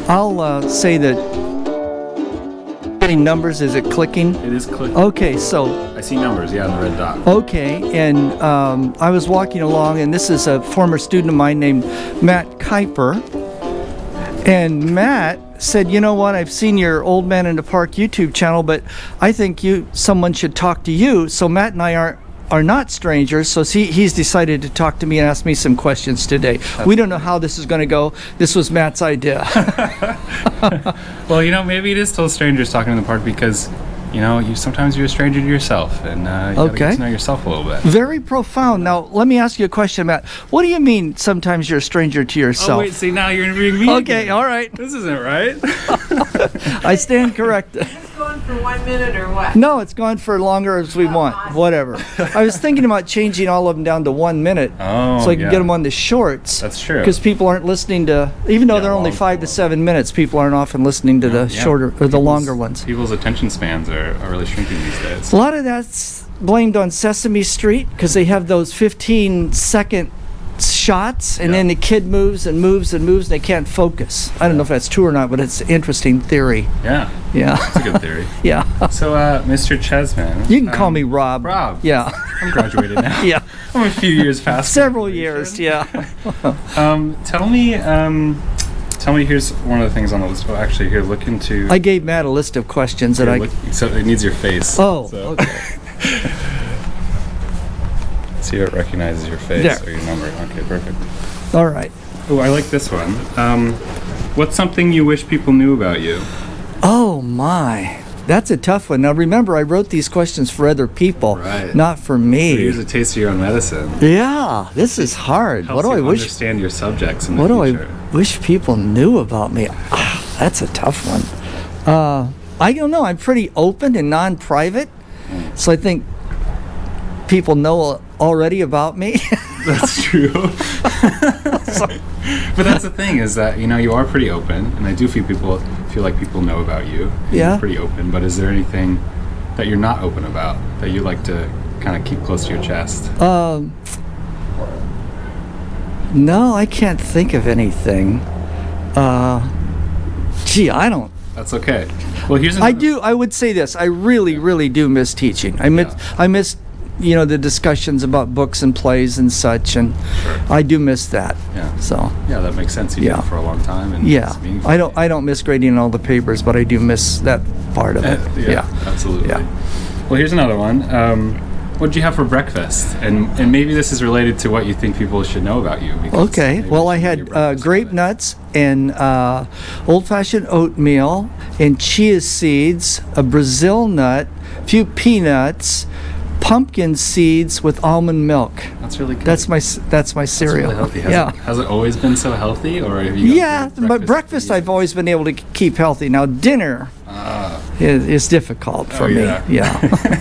I'll say that getting numbers, is it clicking? It is clicking. Okay, so I see numbers, yeah, on the red dot. okay, and I was walking along, and this is a former student of mine named Matt Kuiper. And Matt said, you know what, I've seen your Old Man in the Park YouTube channel, but I think someone should talk to you. So Matt and I are not strangers, so he's decided to talk to me and ask me some questions today. We don't know how this is going to go. This was Matt's idea. Well, maybe it is still strangers talking in the park because, sometimes you're a stranger to yourself, and you gotta get to know yourself a little bit. Very profound. Now, let me ask you a question, Matt. What do you mean sometimes you're a stranger to yourself? Oh, wait, see, now you're interviewing me Okay, again. all right. This isn't right. I stand corrected. Is this going for 1 minute or what? No, it's gone for longer as we want. Awesome. Whatever. I was thinking about changing all of them down to 1 minute, Oh, so I can yeah. get them on the shorts. That's true. Because people aren't listening to, even though Yeah, they're only long 5 to form. 7 minutes, people aren't often listening to the Yeah. shorter or the longer ones. People's attention spans are really shrinking these days. A lot of that's blamed on Sesame Street because they have those 15-second shots, and Yeah. then the kid moves and moves and moves, and they can't focus. I don't know if that's true or not, but it's an interesting theory. Yeah, Yeah. that's a good theory. Yeah. So, Mr. Chesman. You can call me Rob. Rob. Yeah. I'm graduated now. Yeah. I'm a few years past. Several graduation. years, yeah. Tell me, here's one of the things on the list. Oh, actually, here, look into... I gave Matt a list of questions that so it needs your face. Oh, So, okay. see if it recognizes your face There. or your number. Okay, perfect. All right. Oh, I like this one. What's something you wish people knew about you? Oh, my. That's a tough one. Now, remember, I wrote these questions for other people, Right. not for me. Here's a taste of your own medicine. Yeah, this is hard. Helps What do I you wish? understand your subjects in the What do future. I wish people knew about me? That's a tough one. I don't know. I'm pretty open and non-private, so I think people know already about me. That's true. But that's the thing is that you are pretty open, and I do feel like people know about you. Yeah. You're pretty open, but is there anything that you're not open about that you like to kind of keep close to your chest? No, I can't think of anything. Gee, I don't. That's okay. Well, here's I do. I would say this. I really, really do miss teaching. I miss, the discussions about books and plays and such, and Sure. I do miss that. Yeah. So Yeah, that makes sense. You Yeah. did it for a long time, and yeah, it's meaningful. I don't miss grading all the papers, but I do miss that part of it. Yeah, absolutely. Yeah. Well, here's another one. What did you have for breakfast? And maybe this is related to what you think people should know about you. because Okay. maybe Well, we I should had get your breakfast grape on it. nuts and old-fashioned oatmeal and chia seeds, a Brazil nut, a few peanuts, pumpkin seeds with almond milk. That's really good. That's my That's cereal. really healthy. Has it always been so healthy, or have you? Yeah, but breakfast I've always been able to keep healthy. Now dinner is difficult for me. yeah. Yeah,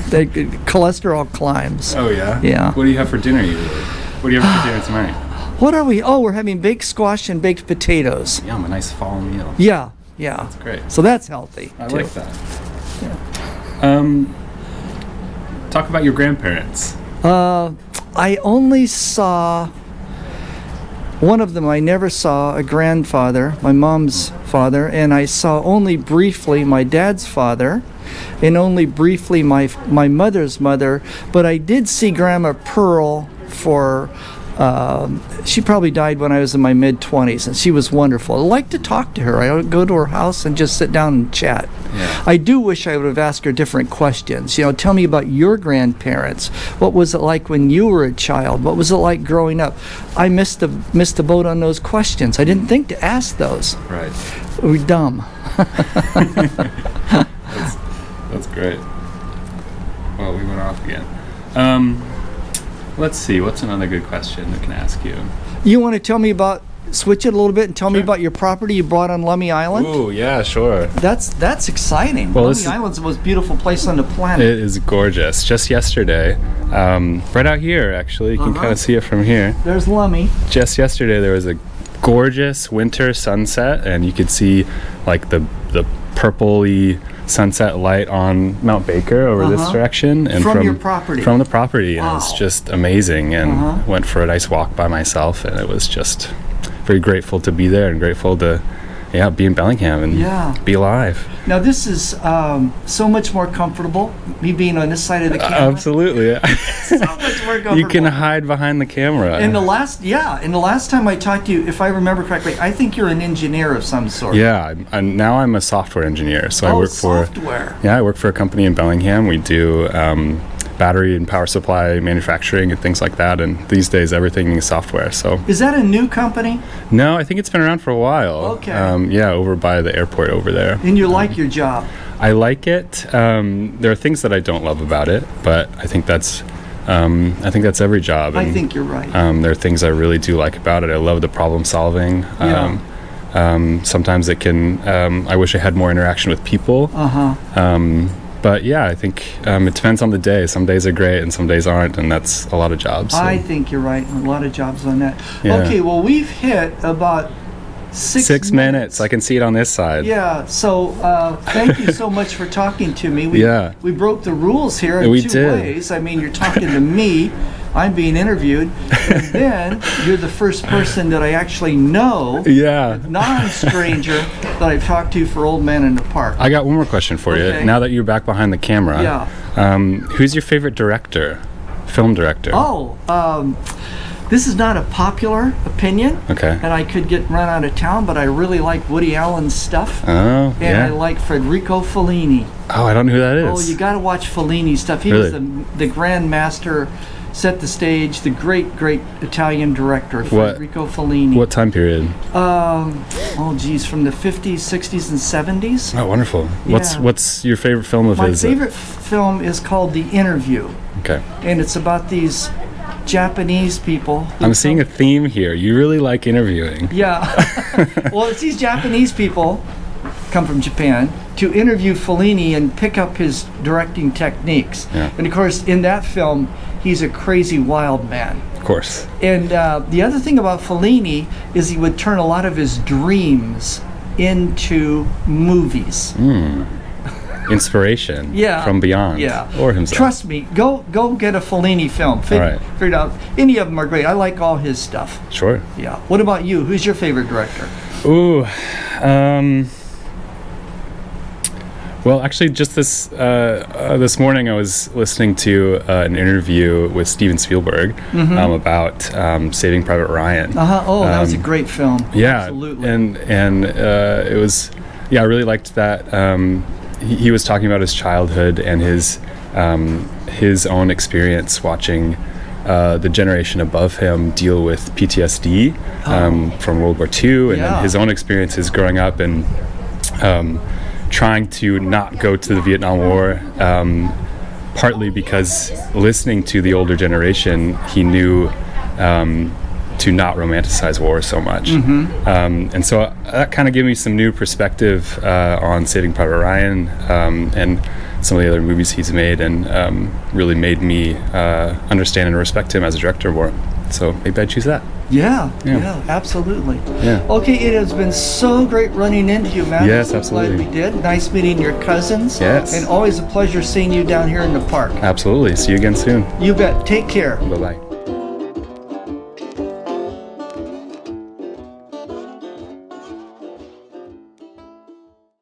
the cholesterol climbs. Oh yeah. Yeah. What do you have for dinner usually? What do you have for dinner tonight? What are we? Oh, we're having baked squash and baked potatoes. Yum, a nice fall meal. Yeah. That's great. So that's healthy I too. like that. Talk about your grandparents. I only saw one of them. I never saw a grandfather, my mom's father, and I saw only briefly my dad's father, and only briefly my mother's mother. But I did see Grandma Pearl for. She probably died when I was in my mid-20s, and she was wonderful. I like to talk to her. I would go to her house and just sit down and chat. Yeah. I do wish I would have asked her different questions. Tell me about your grandparents. What was it like when you were a child? What was it like growing up? I missed the boat on those questions. I didn't think to ask those. Right. We're dumb. That's great. Well, we went off again. Let's see. What's another good question I can ask you? You want to tell me about, switch it a little bit and tell me Sure. about your property you bought on Lummi Island? Ooh, yeah, sure. That's exciting. Well, Lummi Island's the most beautiful place on the planet. It is gorgeous. Just yesterday, right out here, actually, you can kind of see it from here. There's Lummi. Just yesterday, there was a gorgeous winter sunset, and you could see like the purpley sunset light on Mount Baker over this direction, and From your property? From the property, and Wow. it's just amazing. And went for a nice walk by myself, and it was just very grateful to be there and grateful to yeah, be in Bellingham and Yeah. be live. Now this is so much more comfortable. Me being on this side of the camera. Absolutely. So much more comfortable. You can hide behind the camera. And the last time I talked to you, if I remember correctly, I think you're an engineer of some sort. yeah, now I'm a software engineer. So I work software. I work for a company in Bellingham. We do battery and power supply manufacturing and things like that. And these days, everything is software. So Is that a new company? no, I think it's been around for a while. Okay. Yeah, over by the airport over there. And you like your job? I like it. There are things that I don't love about it, but I think that's every job. I And, think you're right. there are things I really do like about it. I love the problem solving. Yeah. Sometimes it can. I wish I had more interaction with people. But yeah, I think it depends on the day. Some days are great, and some days aren't, and that's a lot of jobs. So. I think you're right. A lot of jobs on that. Yeah. Okay, well we've hit about 6 minutes. I can see it on this side. Yeah, so thank you so much for talking to me. We broke the rules here in We two did. ways. I mean, you're talking to me, I'm being interviewed, and then you're the first person that I actually know, Yeah. non-stranger, that I've talked to for Old Man in the Park. I got one more question for Okay. you. Now that you're back behind the camera, who's your favorite director, film director? This is not a popular opinion, Okay. and I could get run out of town, but I really like Woody Allen's stuff, Oh, and I yeah. like Federico Fellini. Oh, I don't know who that is. Oh, you got to watch Fellini stuff. He Really? was the grand master, set the stage, the great Italian director, Federico Fellini. What time period? From the 50s, 60s, and 70s. Oh, wonderful. Yeah. What's your favorite film of My his? favorite film is called The Interview, Okay. and it's about these Japanese people. who I'm seeing a come- theme here. You really like interviewing. Yeah. Well, it's these Japanese people come from Japan to interview Fellini and pick up his directing techniques. Yeah. And of course, in that film, he's a crazy wild man. Of course. And the other thing about Fellini is he would turn a lot of his dreams into movies. Inspiration. Yeah. From beyond. Yeah. Or himself. Trust me, go get a Fellini film. Right. Figure it out. Any of them are great. I like all his stuff. Sure. Yeah. What about you? Who's your favorite director? Ooh. Well, actually, just this morning, I was listening to an interview with Steven Spielberg about Saving Private Ryan. Oh, that was a great film. Yeah, Absolutely. and it was. Yeah, I really liked that. He was talking about his childhood and his own experience watching the generation above him deal with PTSD from World War II, and Yeah. then his own experiences growing up and trying to not go to the Vietnam War. Partly because listening to the older generation, he knew to not romanticize war so much. And so that kind of gave me some new perspective on Saving Private Ryan and some of the other movies he's made, and really made me understand and respect him as a director more. So maybe I'd choose that. Yeah, Yeah. absolutely. Yeah. Okay, it has been so great running into you, Matt. Yes, I'm so glad absolutely. we did. Nice meeting your cousins. Yes. And always a pleasure seeing you down here in the park. Absolutely. See you again soon. You bet. Take care. Bye-bye.